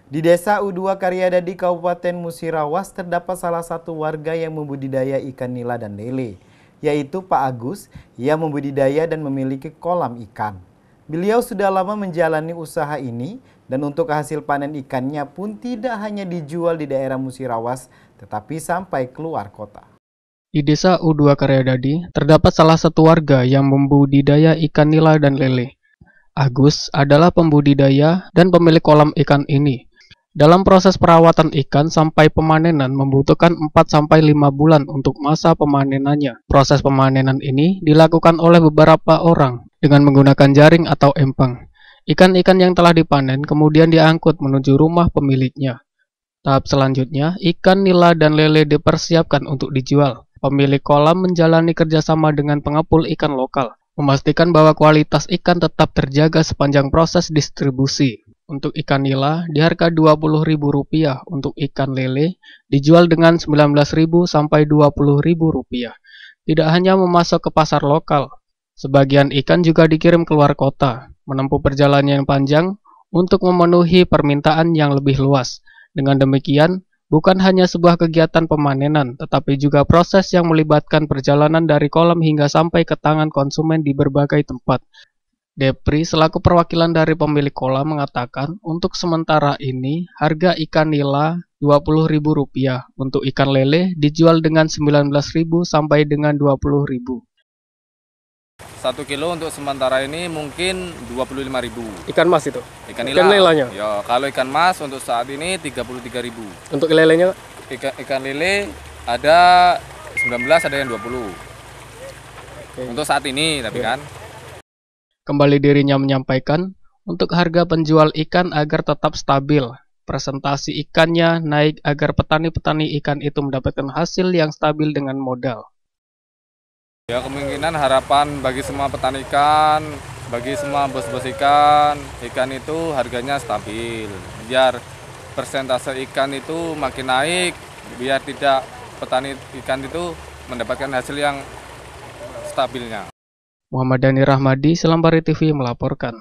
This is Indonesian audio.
Di Desa U2 Karyadadi Kabupaten Musirawas terdapat salah satu warga yang membudidaya ikan nila dan lele, yaitu Pak Agus yang membudidaya dan memiliki kolam ikan. Beliau sudah lama menjalani usaha ini dan untuk hasil panen ikannya pun tidak hanya dijual di daerah Musirawas tetapi sampai keluar kota. Di Desa U2 Karyadadi terdapat salah satu warga yang membudidaya ikan nila dan lele. Agus adalah pembudidaya dan pemilik kolam ikan ini. Dalam proses perawatan ikan sampai pemanenan membutuhkan 4-5 bulan untuk masa pemanenannya. Proses pemanenan ini dilakukan oleh beberapa orang dengan menggunakan jaring atau empang. Ikan-ikan yang telah dipanen kemudian diangkut menuju rumah pemiliknya. Tahap selanjutnya, ikan nila dan lele dipersiapkan untuk dijual. Pemilik kolam menjalani kerjasama dengan pengepul ikan lokal, memastikan bahwa kualitas ikan tetap terjaga sepanjang proses distribusi. Untuk ikan nila di harga Rp20.000, untuk ikan lele dijual dengan Rp19.000 sampai Rp20.000. Tidak hanya memasok ke pasar lokal, sebagian ikan juga dikirim keluar kota, menempuh perjalanan yang panjang untuk memenuhi permintaan yang lebih luas. Dengan demikian, bukan hanya sebuah kegiatan pemanenan, tetapi juga proses yang melibatkan perjalanan dari kolam hingga sampai ke tangan konsumen di berbagai tempat. Depri selaku perwakilan dari pemilik kolam mengatakan untuk sementara ini harga ikan nila Rp20.000, untuk ikan lele dijual dengan Rp19.000 sampai dengan Rp20.000. 1 kilo untuk sementara ini mungkin Rp25.000. Ikan mas itu? Ikan nila. Ikan lelanya? Ya, kalau ikan mas untuk saat ini Rp33.000. Untuk lelenya? Ikan lele ada 19, ada yang 20. Oke. Untuk saat ini tapi kan. Kembali dirinya menyampaikan, untuk harga penjual ikan agar tetap stabil, presentasi ikannya naik agar petani-petani ikan itu mendapatkan hasil yang stabil dengan modal. Ya, kemungkinan harapan bagi semua petani ikan, bagi semua bos-bos ikan itu harganya stabil. Biar persentase ikan itu makin naik, biar tidak petani ikan itu mendapatkan hasil yang stabilnya. Muhammad Dhani Rahmadi, Selambari TV melaporkan.